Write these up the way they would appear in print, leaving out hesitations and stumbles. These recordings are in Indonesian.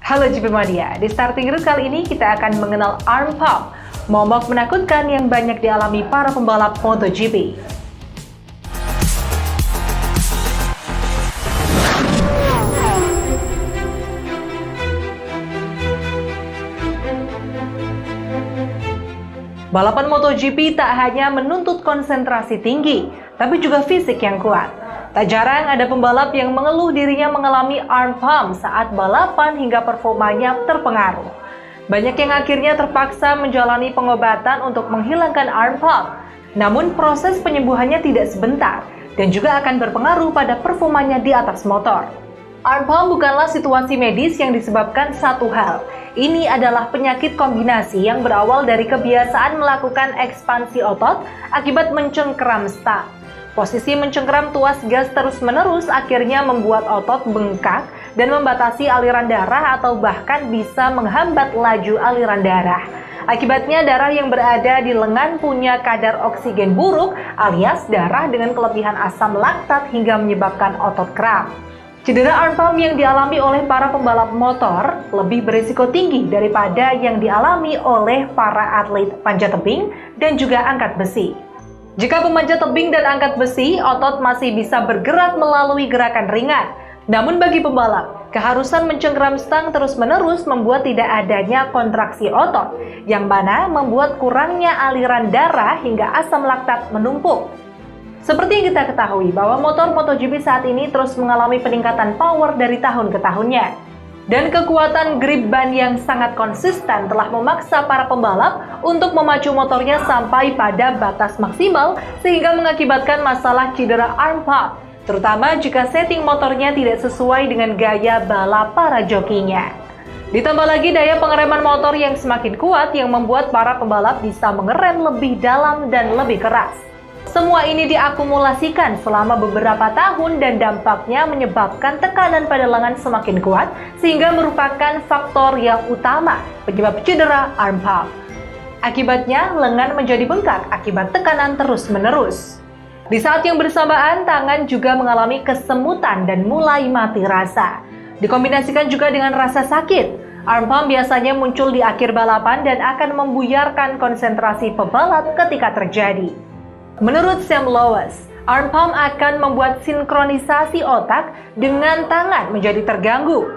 Halo GP Mania, di Starting Grid kali ini kita akan mengenal arm pump, momok menakutkan yang banyak dialami para pembalap MotoGP. Balapan MotoGP tak hanya menuntut konsentrasi tinggi, tapi juga fisik yang kuat. Tak jarang ada pembalap yang mengeluh dirinya mengalami arm pump saat balapan hingga performanya terpengaruh. Banyak yang akhirnya terpaksa menjalani pengobatan untuk menghilangkan arm pump. Namun proses penyembuhannya tidak sebentar dan juga akan berpengaruh pada performanya di atas motor. Arm pump bukanlah situasi medis yang disebabkan satu hal. Ini adalah penyakit kombinasi yang berawal dari kebiasaan melakukan ekspansi otot akibat mencengkeram stang. Posisi mencengkeram tuas gas terus-menerus akhirnya membuat otot bengkak dan membatasi aliran darah atau bahkan bisa menghambat laju aliran darah. Akibatnya darah yang berada di lengan punya kadar oksigen buruk alias darah dengan kelebihan asam laktat hingga menyebabkan otot kram. Cedera arm pump yang dialami oleh para pembalap motor lebih berisiko tinggi daripada yang dialami oleh para atlet panjat tebing dan juga angkat besi. Jika pemanjat tebing dan angkat besi, otot masih bisa bergerak melalui gerakan ringan. Namun bagi pembalap, keharusan mencengkeram stang terus-menerus membuat tidak adanya kontraksi otot, yang mana membuat kurangnya aliran darah hingga asam laktat menumpuk. Seperti yang kita ketahui bahwa motor MotoGP saat ini terus mengalami peningkatan power dari tahun ke tahunnya. Dan kekuatan grip ban yang sangat konsisten telah memaksa para pembalap untuk memacu motornya sampai pada batas maksimal sehingga mengakibatkan masalah cedera arm pump, terutama jika setting motornya tidak sesuai dengan gaya balap para jokinya. Ditambah lagi daya pengereman motor yang semakin kuat yang membuat para pembalap bisa mengerem lebih dalam dan lebih keras. Semua ini diakumulasikan selama beberapa tahun dan dampaknya menyebabkan tekanan pada lengan semakin kuat sehingga merupakan faktor yang utama penyebab cedera arm pump. Akibatnya, lengan menjadi bengkak akibat tekanan terus-menerus. Di saat yang bersamaan, tangan juga mengalami kesemutan dan mulai mati rasa. Dikombinasikan juga dengan rasa sakit. Arm pump biasanya muncul di akhir balapan dan akan membuyarkan konsentrasi pebalap ketika terjadi. Menurut Sam Lowes, arm pump akan membuat sinkronisasi otak dengan tangan menjadi terganggu.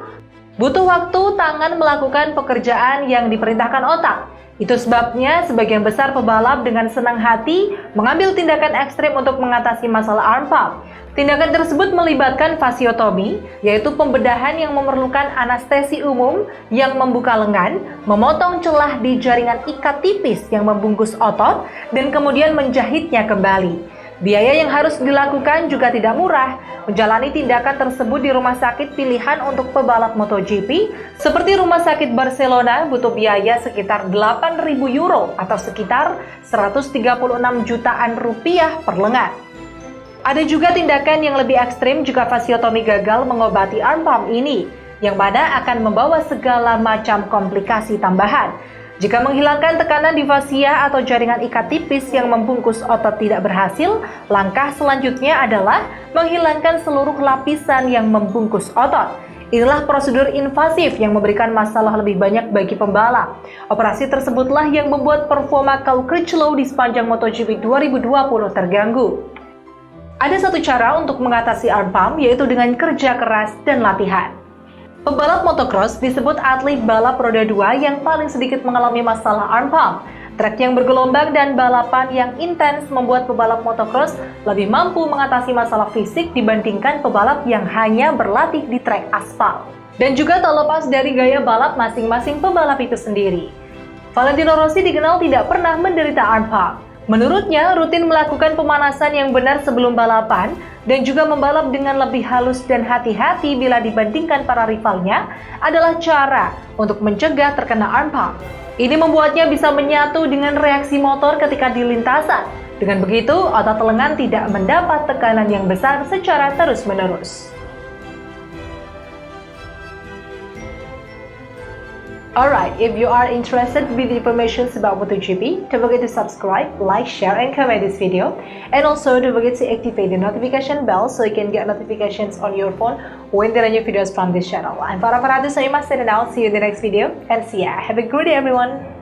Butuh waktu tangan melakukan pekerjaan yang diperintahkan otak. Itu sebabnya sebagian besar pebalap dengan senang hati mengambil tindakan ekstrim untuk mengatasi masalah arm pump. Tindakan tersebut melibatkan fasiotomi, yaitu pembedahan yang memerlukan anestesi umum yang membuka lengan, memotong celah di jaringan ikat tipis yang membungkus otot, dan kemudian menjahitnya kembali. Biaya yang harus dilakukan juga tidak murah. Menjalani tindakan tersebut di rumah sakit pilihan untuk pebalap MotoGP, seperti Rumah Sakit Barcelona, butuh biaya sekitar 8.000 euro atau sekitar 136 jutaan rupiah per lengan. Ada juga tindakan yang lebih ekstrim jika fasiotomi gagal mengobati arm pump ini, yang mana akan membawa segala macam komplikasi tambahan. Jika menghilangkan tekanan di fasia atau jaringan ikat tipis yang membungkus otot tidak berhasil, langkah selanjutnya adalah menghilangkan seluruh lapisan yang membungkus otot. Inilah prosedur invasif yang memberikan masalah lebih banyak bagi pembalap. Operasi tersebutlah yang membuat performa Cal Crutchlow di sepanjang MotoGP 2020 terganggu. Ada satu cara untuk mengatasi arm pump, yaitu dengan kerja keras dan latihan. Pembalap motocross disebut atlet balap roda 2 yang paling sedikit mengalami masalah arm pump. Trek yang bergelombang dan balapan yang intens membuat pebalap motocross lebih mampu mengatasi masalah fisik dibandingkan pebalap yang hanya berlatih di trek aspal. Dan juga tak lepas dari gaya balap masing-masing pebalap itu sendiri. Valentino Rossi dikenal tidak pernah menderita arm pump. Menurutnya, rutin melakukan pemanasan yang benar sebelum balapan dan juga membalap dengan lebih halus dan hati-hati bila dibandingkan para rivalnya adalah cara untuk mencegah terkena arm pump. Ini membuatnya bisa menyatu dengan reaksi motor ketika di lintasan. Dengan begitu, otot lengan tidak mendapat tekanan yang besar secara terus-menerus. Alright, if you are interested with information about MotoGP, don't forget to subscribe, like, share, and comment this video. And also don't forget to activate the notification bell so you can get notifications on your phone with the new videos from this channel. I'm Farah Farhati, so you must and I'll see you in the next video. And see ya. Have a good day, everyone.